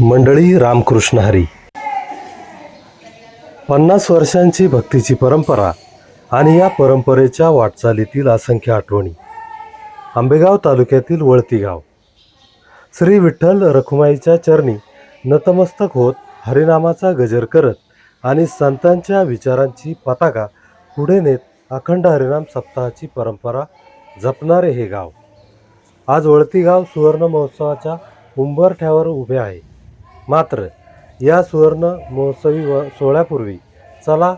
मंडळी रामकृष्ण हरी. 50 वर्षांची भक्तीची परंपरा आणि या परंपरेच्या वाटचालीतील असंख्य आठवणी. आंबेगाव तालुक्यातील वळती गाव. श्री विठ्ठल रखुमाईच्या चरणी नतमस्तक होत हरिनामाचा गजर करत आणि संतांच्या विचारांची पताका पुढे नेत अखंड हरिनाम सप्ताहाची परंपरा जपणारे हे गाव आज वळती गाव सुवर्ण महोत्सवाच्या उंबरठ्यावर उभे आहे. मात्र या सुवर्ण महोत्सवी सोहळ्यापूर्वी चला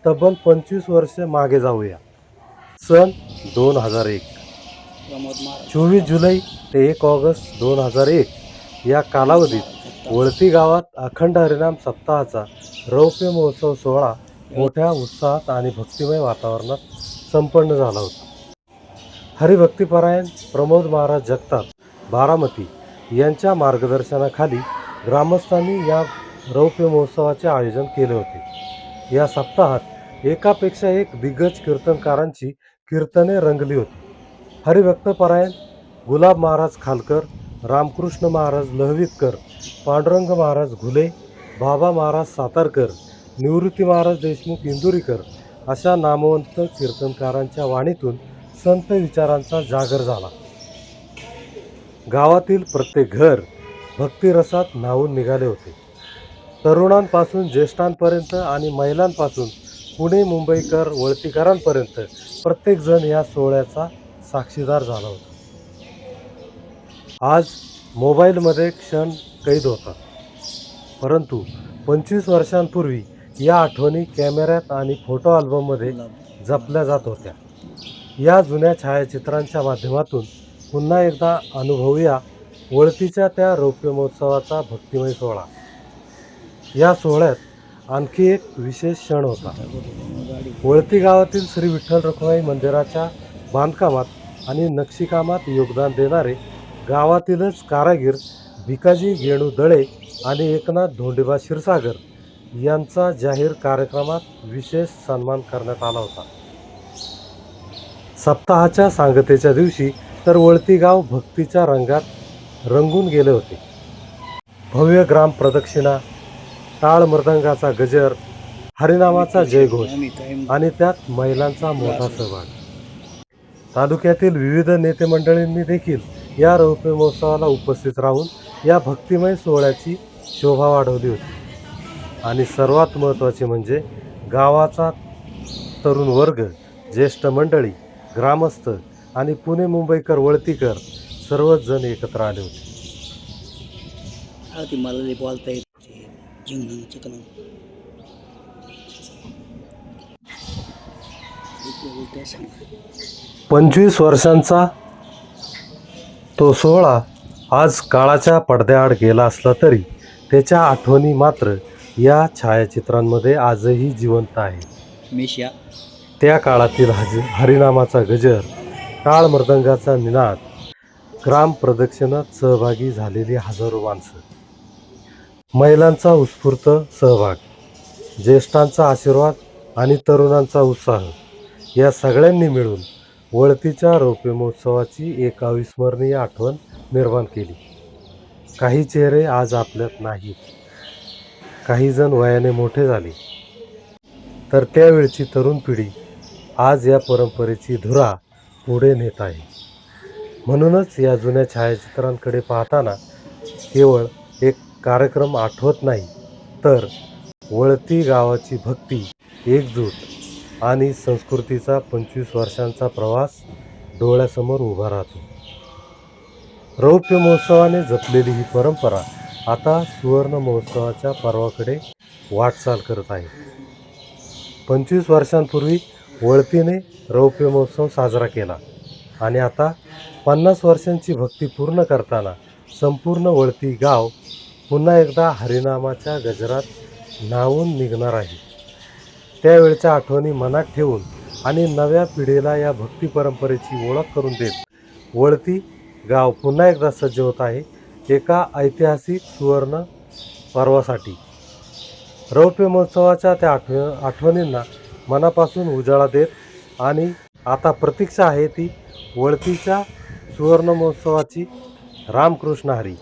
तब्बल 25 वर्षे मागे जाऊया. सन 2001. 24 जुलै ते 1 ऑगस्ट 2001 या कालावधीत वळती गावात अखंड हरिनाम सप्ताहाचा रौप्य महोत्सव सोहळा मोठ्या उत्साहात आणि भक्तिमय वातावरणात संपन्न झाला होता. हरिभक्तिपरायण प्रमोद महाराज जगताप बारामती यांच्या मार्गदर्शनाखाली ग्रामस्थांनी या रौप्य महोत्सवाचे आयोजन केले होते. या सप्ताहात एकापेक्षा एक दिग्गज कीर्तनकारांची कीर्तने रंगली होती. हरिभक्तपरायण गुलाब महाराज खालकर, रामकृष्ण महाराज लहवीतकर, पांडुरंग महाराज घुले, बाबा महाराज सातारकर, निवृत्ती महाराज देशमुख इंदुरीकर अशा नामवंत कीर्तनकारांच्या वाणीतून संत विचारांचा जागर झाला. गावातील प्रत्येक घर भक्तिरसात न्हावून निघाले होते. तरुणांपासून ज्येष्ठांपर्यंत आणि महिलांपासून पुणे मुंबईकर वळतीकरांपर्यंत प्रत्येकजण या सोहळ्याचा साक्षीदार झाला होता. आज मोबाईलमध्ये क्षण कैद होता, परंतु 25 वर्षांपूर्वी या आठवणी कॅमेऱ्यात आणि फोटो अल्बममध्ये जपल्या जात होत्या. या जुन्या छायाचित्रांच्या माध्यमातून पुन्हा एकदा अनुभवूया वळतीच्या त्या रौप्य महोत्सवाचा भक्तिमय सोहळा. या सोहळ्यात आणखी एक विशेष क्षण होता. वळती गावातील श्री विठ्ठल रखुमाई मंदिराच्या बांधकामात आणि नक्षीकामात योगदान देणारे गावातीलच कारागीर भिकाजी गेणू दळे आणि एकनाथ धोंडेबा क्षीरसागर यांचा जाहीर कार्यक्रमात विशेष सन्मान करण्यात आला होता. सप्ताहाच्या सांगतेच्या दिवशी तर वळती गाव भक्तीच्या रंगात रंगून गेले होते. भव्य ग्राम प्रदक्षिणा, टाळ मृदंगाचा गजर, हरिनामाचा जयघोष आणि त्यात महिलांचा मोठा सहभाग. तालुक्यातील विविध नेते मंडळींनी देखील या रौप्य महोत्सवाला उपस्थित राहून या भक्तिमय सोहळ्याची शोभा वाढवली होती. आणि सर्वात महत्त्वाचे म्हणजे गावाचा तरुण वर्ग, ज्येष्ठ मंडळी, ग्रामस्थ आणि पुणे मुंबईकर वळतीकर सर्वच जण एकत्र आले होते. मला बोलता येत 25 वर्षांचा तो सोहळा आज काळाच्या पडद्याआड गेला असला तरी त्याच्या आठवणी मात्र या छायाचित्रांमध्ये आजही जिवंत आहे. त्या काळातील हरिनामाचा गजर, टाळ मृदंगाचा निनाद, ग्राम प्रदक्षिणात सहभागी झालेली हजारो माणसं, महिलांचा उत्स्फूर्त सहभाग, ज्येष्ठांचा आशीर्वाद आणि तरुणांचा उत्साह या सगळ्यांनी मिळून वळतीच्या रौप्य महोत्सवाची एक अविस्मरणीय आठवण निर्माण केली. काही चेहरे आज आपल्यात नाहीत, काही जण वयाने मोठे झाले, तर त्यावेळची तरुण पिढी आज या परंपरेची धुरा पुढे नेत आहे. म्हणूनच या जुन्या छायाचित्रांकडे पाहताना केवळ एक कार्यक्रम आठवत नाही, तर वळती गावाची भक्ती, एकजूट आणि संस्कृतीचा 25 वर्षांचा प्रवास डोळ्यासमोर उभा राहतो. रौप्य महोत्सवाने जपलेली ही परंपरा आता सुवर्ण महोत्सवाच्या पर्वाकडे वाटचाल करत आहे. 25 वर्षांपूर्वी वळतीने रौप्य महोत्सव साजरा केला आणि आता 50 वर्षांची भक्ती पूर्ण करताना संपूर्ण वळती गाव पुन्हा एकदा हरिनामाच्या गजरात न्हावून निघणार आहे. त्यावेळच्या आठवणी मनात ठेवून आणि नव्या पिढीला या भक्ती परंपरेची ओळख करून देत वळती गाव पुन्हा एकदा सज्ज होत आहे एका ऐतिहासिक सुवर्ण पर्वासाठी. रौप्य महोत्सवाच्या त्या आठवणींना मनापासून उजाळा देत आणि आता प्रतीक्षा आहे ती वळतीच्या सुवर्ण महोत्सवाची. रामकृष्ण हरी.